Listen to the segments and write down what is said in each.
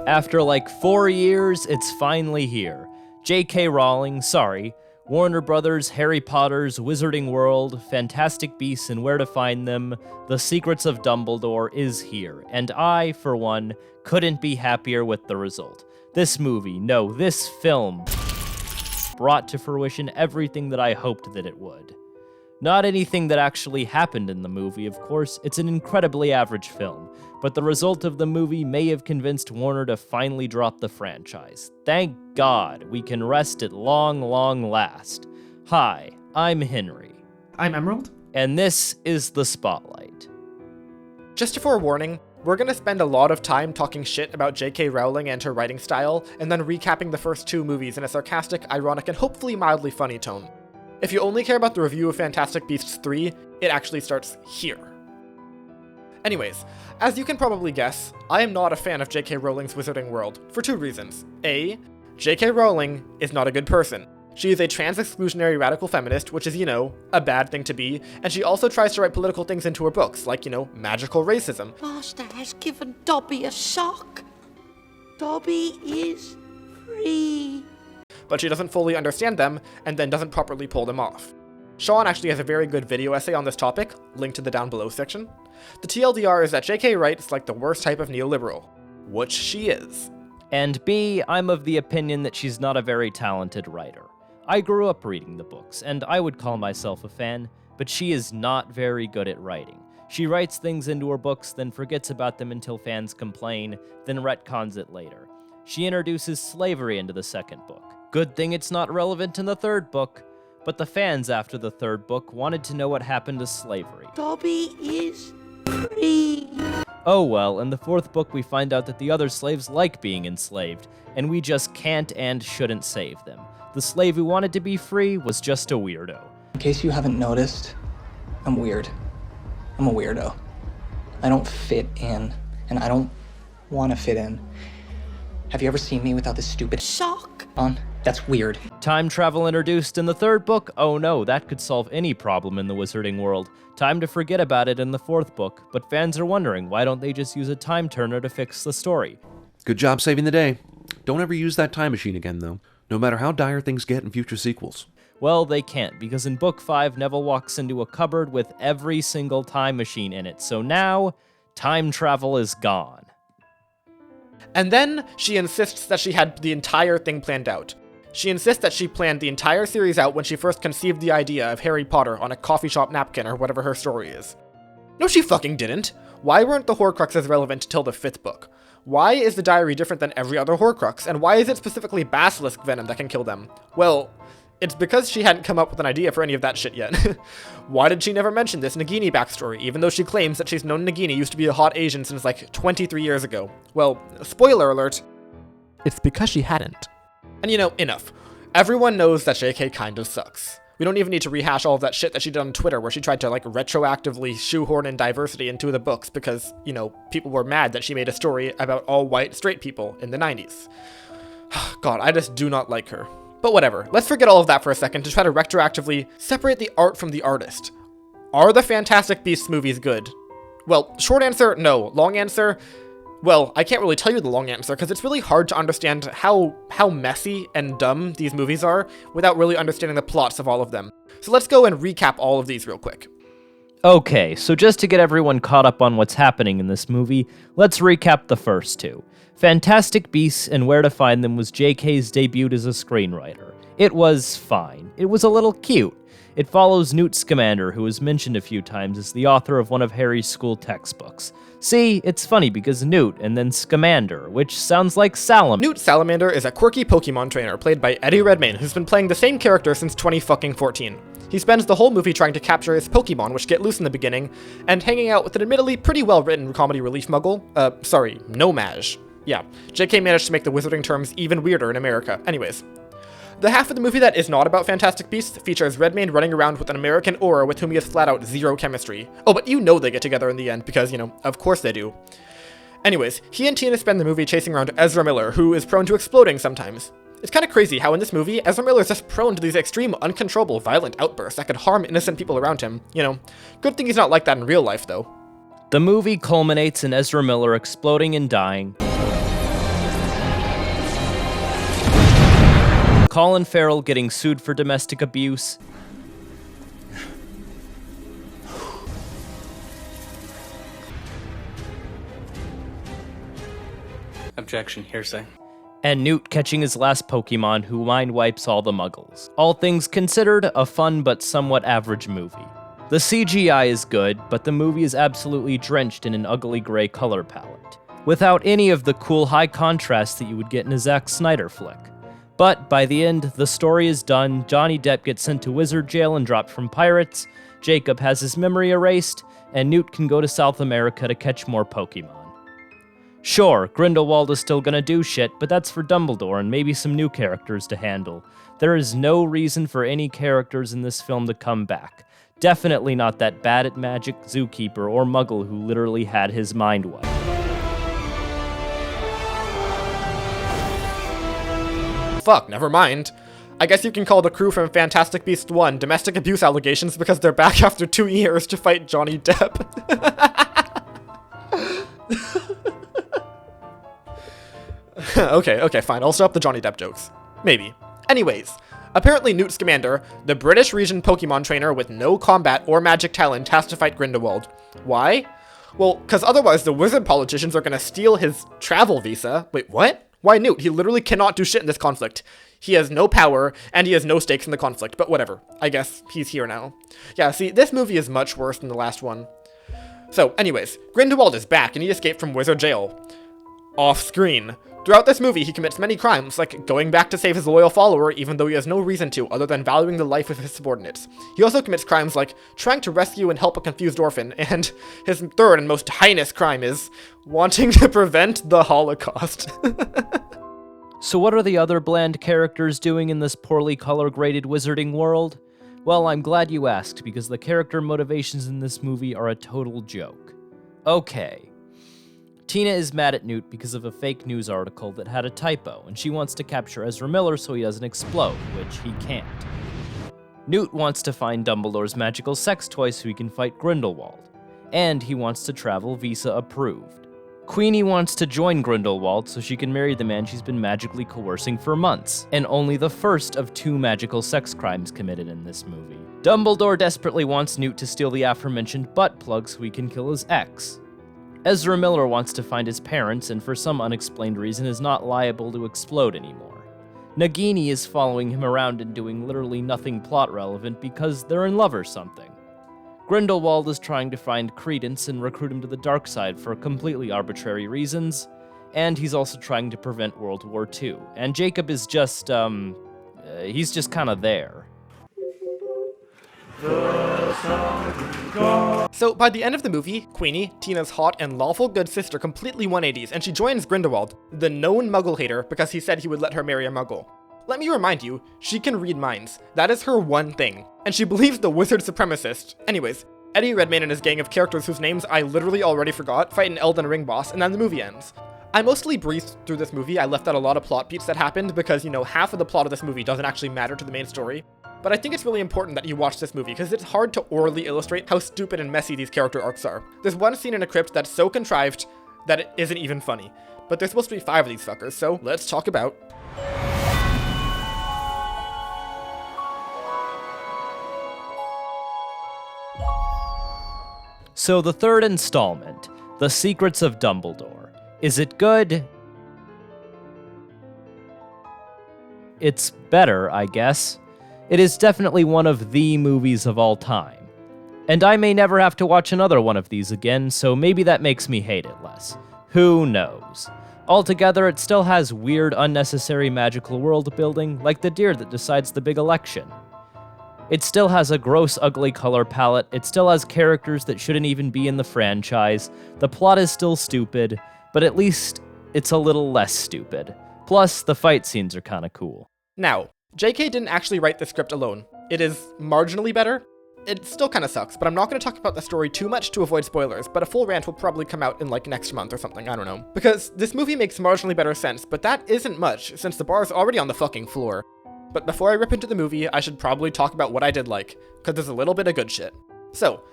After like 4 years, it's finally here. J.K. Rowling, Warner Brothers, Harry Potter's Wizarding World, Fantastic Beasts and Where to Find Them, The Secrets of Dumbledore is here, and I, for one, couldn't be happier with the result. This film brought to fruition everything that I hoped that it would. Not anything that actually happened in the movie, of course. It's an incredibly average film, but the result of the movie may have convinced Warner to finally drop the franchise. Thank God we can rest at long, long last. Hi, I'm Henry. I'm Emerald. And this is The Spotlight. Just a forewarning, we're going to spend a lot of time talking shit about J.K. Rowling and her writing style, and then recapping the first two movies in a sarcastic, ironic, and hopefully mildly funny tone. If you only care about the review of Fantastic Beasts 3, it actually starts here. Anyways, as you can probably guess, I am not a fan of J.K. Rowling's Wizarding World, for two reasons. A, J.K. Rowling is not a good person. She is a trans-exclusionary radical feminist, which is, a bad thing to be, and she also tries to write political things into her books, like, magical racism. Master has given Dobby a sock. Dobby is free. But she doesn't fully understand them, and then doesn't properly pull them off. Sean actually has a very good video essay on this topic, linked to the down below section. The TLDR is that JK writes like the worst type of neoliberal, which she is. And B, I'm of the opinion that she's not a very talented writer. I grew up reading the books, and I would call myself a fan, but she is not very good at writing. She writes things into her books, then forgets about them until fans complain, then retcons it later. She introduces slavery into the second book. Good thing it's not relevant in the third book, but the fans after the third book wanted to know what happened to slavery. Dobby is free. Oh well, in the fourth book we find out that the other slaves like being enslaved, and we just can't and shouldn't save them. The slave who wanted to be free was just a weirdo. In case you haven't noticed, I'm weird. I'm a weirdo. I don't fit in, and I don't want to fit in. Have you ever seen me without this stupid sock on? That's weird. Time travel introduced in the third book? Oh no, that could solve any problem in the Wizarding World. Time to forget about it in the fourth book, but fans are wondering why don't they just use a time turner to fix the story? Good job saving the day. Don't ever use that time machine again, though, no matter how dire things get in future sequels. Well, they can't, because in book 5, Neville walks into a cupboard with every single time machine in it, so now, time travel is gone. And then, she insists that she had the entire thing planned out. She insists that she planned the entire series out when she first conceived the idea of Harry Potter on a coffee shop napkin or whatever her story is. No, she fucking didn't. Why weren't the Horcruxes relevant till the 5th book? Why is the diary different than every other Horcrux, and why is it specifically basilisk venom that can kill them? Well, it's because she hadn't come up with an idea for any of that shit yet. Why did she never mention this Nagini backstory, even though she claims that she's known Nagini used to be a hot Asian since like 23 years ago? Well, spoiler alert, it's because she hadn't. And enough. Everyone knows that JK kind of sucks. We don't even need to rehash all of that shit that she did on Twitter where she tried to retroactively shoehorn in diversity into the books because, people were mad that she made a story about all white straight people in the 90s. God, I just do not like her. But whatever, let's forget all of that for a second to try to retroactively separate the art from the artist. Are the Fantastic Beasts movies good? Well, short answer, no. Long answer, well, I can't really tell you the long answer because it's really hard to understand how messy and dumb these movies are without really understanding the plots of all of them. So let's go and recap all of these real quick. Okay, so just to get everyone caught up on what's happening in this movie, let's recap the first two. Fantastic Beasts and Where to Find Them was JK's debut as a screenwriter. It was fine. It was a little cute. It follows Newt Scamander, who is mentioned a few times as the author of one of Harry's school textbooks. See, it's funny because Newt and then Scamander, which sounds like Salamander. Newt Salamander is a quirky Pokemon trainer played by Eddie Redmayne, who's been playing the same character since 2014. He spends the whole movie trying to capture his Pokemon, which get loose in the beginning, and hanging out with an admittedly pretty well-written comedy relief muggle. No mage. Yeah, JK managed to make the wizarding terms even weirder in America. Anyways. The half of the movie that is not about Fantastic Beasts features Redmayne running around with an American aura with whom he has flat out zero chemistry. Oh, but they get together in the end because, of course they do. Anyways, he and Tina spend the movie chasing around Ezra Miller, who is prone to exploding sometimes. It's kind of crazy how in this movie, Ezra Miller is just prone to these extreme, uncontrollable, violent outbursts that could harm innocent people around him. Good thing he's not like that in real life, though. The movie culminates in Ezra Miller exploding and dying. Colin Farrell getting sued for domestic abuse, Objection, hearsay. and Newt catching his last Pokemon who mind wipes all the muggles. All things considered, a fun but somewhat average movie. The CGI is good, but the movie is absolutely drenched in an ugly gray color palette, without any of the cool high contrast that you would get in a Zack Snyder flick. But by the end, the story is done, Johnny Depp gets sent to wizard jail and dropped from pirates, Jacob has his memory erased, and Newt can go to South America to catch more Pokemon. Sure, Grindelwald is still gonna do shit, but that's for Dumbledore and maybe some new characters to handle. There is no reason for any characters in this film to come back. Definitely not that bad at magic zookeeper or muggle who literally had his mind wiped. Fuck, never mind. I guess you can call the crew from Fantastic Beasts 1 domestic abuse allegations because they're back after 2 years to fight Johnny Depp. Okay, fine, I'll stop the Johnny Depp jokes. Maybe. Anyways, apparently Newt Scamander, the British region Pokemon trainer with no combat or magic talent, has to fight Grindelwald. Why? Well, because otherwise the wizard politicians are gonna steal his travel visa. Wait, what? Why Newt? He literally cannot do shit in this conflict. He has no power, and he has no stakes in the conflict, but whatever. I guess he's here now. Yeah, see, this movie is much worse than the last one. So, anyways, Grindelwald is back, and he escaped from wizard jail. Off-screen. Throughout this movie, he commits many crimes, like going back to save his loyal follower even though he has no reason to other than valuing the life of his subordinates. He also commits crimes like trying to rescue and help a confused orphan, and his third and most heinous crime is wanting to prevent the Holocaust. So what are the other bland characters doing in this poorly color-graded wizarding world? Well, I'm glad you asked, because the character motivations in this movie are a total joke. Okay. Tina is mad at Newt because of a fake news article that had a typo, and she wants to capture Ezra Miller so he doesn't explode, which he can't. Newt wants to find Dumbledore's magical sex toy so he can fight Grindelwald, and he wants to travel visa-approved. Queenie wants to join Grindelwald so she can marry the man she's been magically coercing for months, and only the first of 2 magical sex crimes committed in this movie. Dumbledore desperately wants Newt to steal the aforementioned butt plug so he can kill his ex. Ezra Miller wants to find his parents and for some unexplained reason is not liable to explode anymore. Nagini is following him around and doing literally nothing plot relevant because they're in love or something. Grindelwald is trying to find Credence and recruit him to the dark side for completely arbitrary reasons, and he's also trying to prevent World War II. And Jacob is just, he's just kinda there. So, by the end of the movie, Queenie, Tina's hot and lawful good sister, completely 180s, and she joins Grindelwald, the known muggle hater, because he said he would let her marry a muggle. Let me remind you, she can read minds. That is her one thing. And she believes the wizard supremacist. Anyways, Eddie Redmayne and his gang of characters whose names I literally already forgot fight an Elden Ring boss, and then the movie ends. I mostly breezed through this movie. I left out a lot of plot beats that happened because, half of the plot of this movie doesn't actually matter to the main story. But I think it's really important that you watch this movie because it's hard to orally illustrate how stupid and messy these character arcs are. There's one scene in a crypt that's so contrived that it isn't even funny. But there's supposed to be 5 of these fuckers, so let's talk about... So the third installment, The Secrets of Dumbledore. Is it good? It's better, I guess. It is definitely one of the movies of all time. And I may never have to watch another one of these again, so maybe that makes me hate it less. Who knows? Altogether, it still has weird, unnecessary magical world building, like the deer that decides the big election. It still has a gross, ugly color palette, it still has characters that shouldn't even be in the franchise, the plot is still stupid, but at least it's a little less stupid. Plus, the fight scenes are kinda cool. Now, JK didn't actually write the script alone. It is marginally better. It still kinda sucks, but I'm not gonna talk about the story too much to avoid spoilers, but a full rant will probably come out in next month or something, I don't know. Because this movie makes marginally better sense, but that isn't much, since the bar is already on the fucking floor. But before I rip into the movie, I should probably talk about what I did like, because there's a little bit of good shit. So,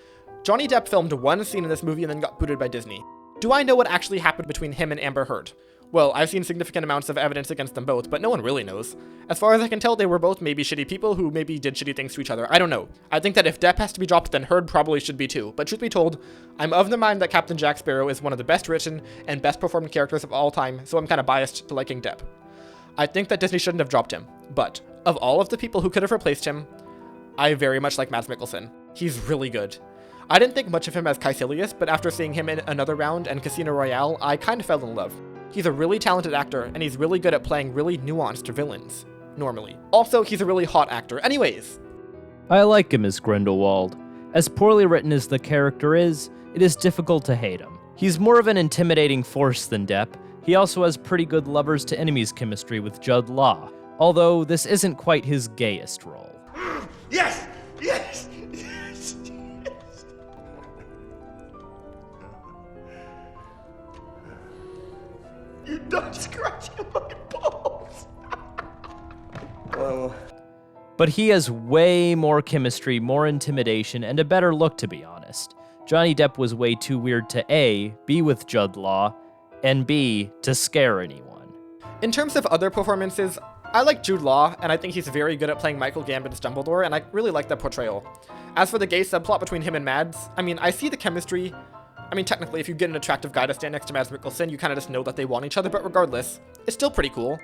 Johnny Depp filmed one scene in this movie and then got booted by Disney. Do I know what actually happened between him and Amber Heard? Well, I've seen significant amounts of evidence against them both, but no one really knows. As far as I can tell, they were both maybe shitty people who maybe did shitty things to each other. I don't know. I think that if Depp has to be dropped, then Heard probably should be too. But truth be told, I'm of the mind that Captain Jack Sparrow is one of the best written and best performed characters of all time, so I'm kind of biased to liking Depp. I think that Disney shouldn't have dropped him, but of all of the people who could have replaced him, I very much like Mads Mikkelsen. He's really good. I didn't think much of him as Caecilius, but after seeing him in Another Round and Casino Royale, I kind of fell in love. He's a really talented actor, and he's really good at playing really nuanced villains, normally. Also, he's a really hot actor. Anyways. I like him as Grindelwald. As poorly written as the character is, it is difficult to hate him. He's more of an intimidating force than Depp. He also has pretty good lovers to enemies chemistry with Jude Law, although this isn't quite his gayest role. Yes! Yes! Yes! Yes! You don't scratch your fucking balls! Well... But he has way more chemistry, more intimidation, and a better look, to be honest. Johnny Depp was way too weird to A, be with Jude Law, and B, to scare anyone. In terms of other performances, I like Jude Law, and I think he's very good at playing Michael Gambon's Dumbledore, and I really like that portrayal. As for the gay subplot between him and Mads, I mean, I see the chemistry. I mean, technically, if you get an attractive guy to stand next to Mads Mikkelsen, you kind of just know that they want each other, but regardless, it's still pretty cool.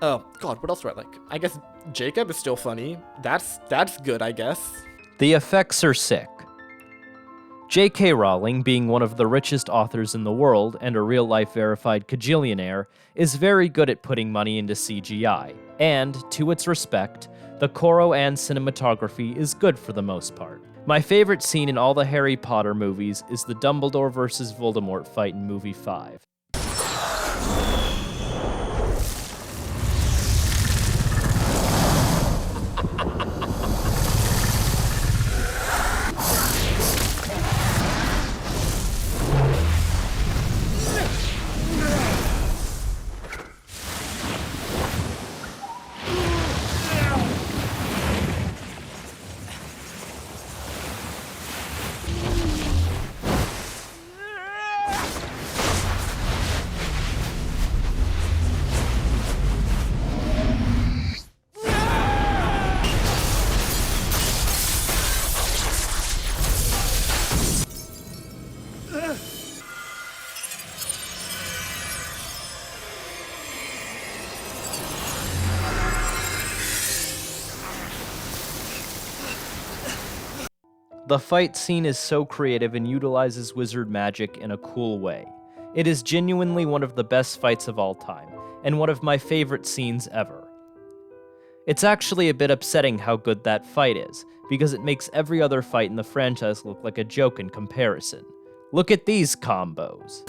Oh, God, what else do I like? I guess Jacob is still funny. That's good, I guess. The effects are sick. J.K. Rowling, being one of the richest authors in the world and a real-life verified cajillionaire, is very good at putting money into CGI, and, to its respect, the Coro and cinematography is good for the most part. My favorite scene in all the Harry Potter movies is the Dumbledore vs. Voldemort fight in movie 5. The fight scene is so creative and utilizes wizard magic in a cool way. It is genuinely one of the best fights of all time, and one of my favorite scenes ever. It's actually a bit upsetting how good that fight is, because it makes every other fight in the franchise look like a joke in comparison. Look at these combos.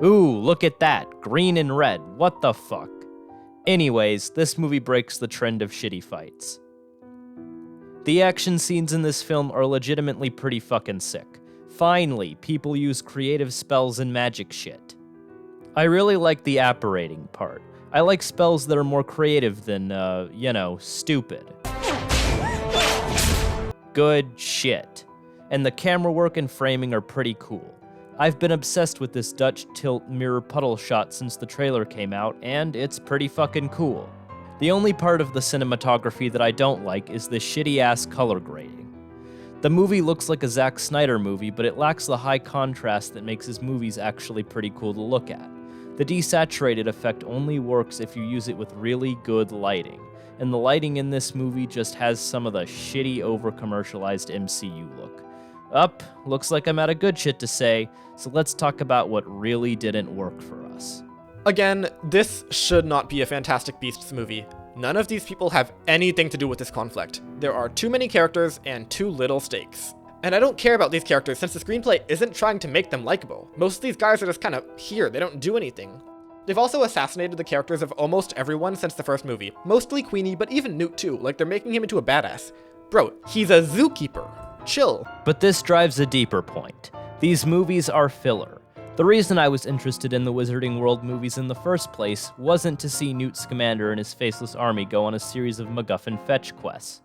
Ooh, look at that, green and red, what the fuck? Anyways, this movie breaks the trend of shitty fights. The action scenes in this film are legitimately pretty fucking sick. Finally, people use creative spells and magic shit. I really like the apparating part. I like spells that are more creative than, stupid. Good shit. And the camera work and framing are pretty cool. I've been obsessed with this Dutch tilt mirror puddle shot since the trailer came out, and it's pretty fucking cool. The only part of the cinematography that I don't like is the shitty-ass color grading. The movie looks like a Zack Snyder movie, but it lacks the high contrast that makes his movies actually pretty cool to look at. The desaturated effect only works if you use it with really good lighting, and the lighting in this movie just has some of the shitty over-commercialized MCU look. Looks like I'm out of good shit to say, so let's talk about what really didn't work for us. Again, this should not be a Fantastic Beasts movie. None of these people have anything to do with this conflict. There are too many characters and too little stakes. And I don't care about these characters since the screenplay isn't trying to make them likable. Most of these guys are just kind of here, they don't do anything. They've also assassinated the characters of almost everyone since the first movie. Mostly Queenie, but even Newt too, like they're making him into a badass. Bro, he's a zookeeper. Chill. But this drives a deeper point. These movies are filler. The reason I was interested in the Wizarding World movies in the first place wasn't to see Newt Scamander and his faceless army go on a series of MacGuffin fetch quests.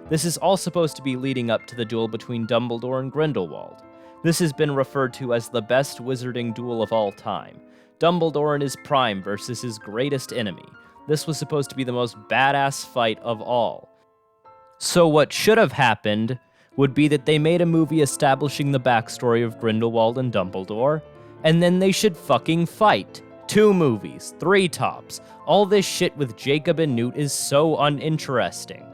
This is all supposed to be leading up to the duel between Dumbledore and Grindelwald. This has been referred to as the best wizarding duel of all time. Dumbledore in his prime versus his greatest enemy. This was supposed to be the most badass fight of all. So what should have happened would be that they made a movie establishing the backstory of Grindelwald and Dumbledore, and then they should fucking fight. 2 movies, 3 tops. All this shit with Jacob and Newt is so uninteresting.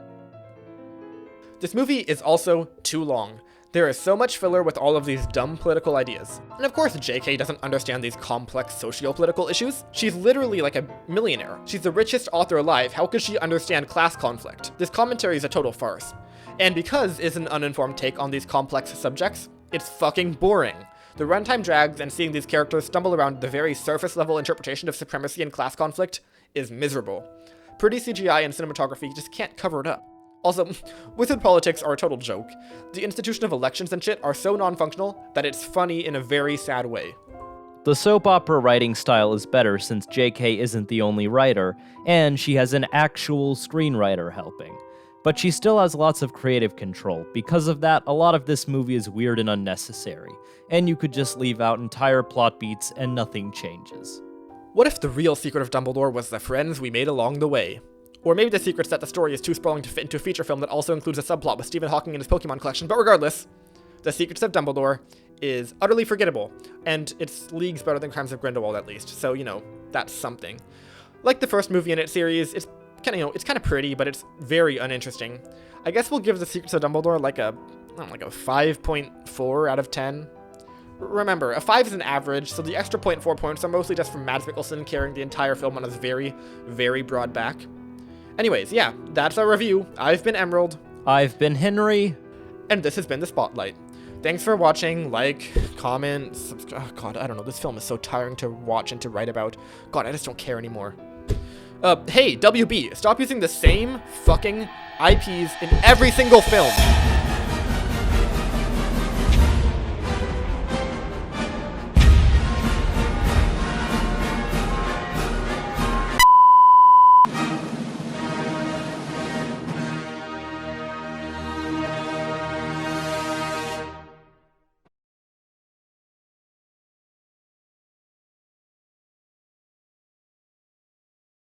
This movie is also too long. There is so much filler with all of these dumb political ideas. And of course, JK doesn't understand these complex socio-political issues. She's literally like a millionaire. She's the richest author alive. How could she understand class conflict? This commentary is a total farce. And because it's an uninformed take on these complex subjects, it's fucking boring. The runtime drags, and seeing these characters stumble around the very surface-level interpretation of supremacy and class conflict is miserable. Pretty CGI and cinematography just can't cover it up. Also, wizard politics are a total joke. The institution of elections and shit are so non-functional that it's funny in a very sad way. The soap opera writing style is better since JK isn't the only writer, and she has an actual screenwriter helping. But she still has lots of creative control. Because of that, a lot of this movie is weird and unnecessary, and you could just leave out entire plot beats and nothing changes. What if the real secret of Dumbledore was the friends we made along the way? Or maybe the secret's that the story is too sprawling to fit into a feature film that also includes a subplot with Stephen Hawking and his Pokemon collection, but regardless, The Secrets of Dumbledore is utterly forgettable, and it's leagues better than Crimes of Grindewald at least, so, that's something. Like the first movie in its series, it's kind of pretty, but it's very uninteresting. I guess we'll give The Secrets of Dumbledore like a 5.4 out of 10. Remember, a 5 is an average, so the extra 0.4 points are mostly just from Mads Mikkelsen carrying the entire film on his very, very broad back. Anyways, yeah, that's our review. I've been Emerald. I've been Henry. And this has been The Spotlight. Thanks for watching. Like, comment, subscribe. Oh, God, I don't know. This film is so tiring to watch and to write about. God, I just don't care anymore. Hey, WB, stop using the same fucking IPs in every single film.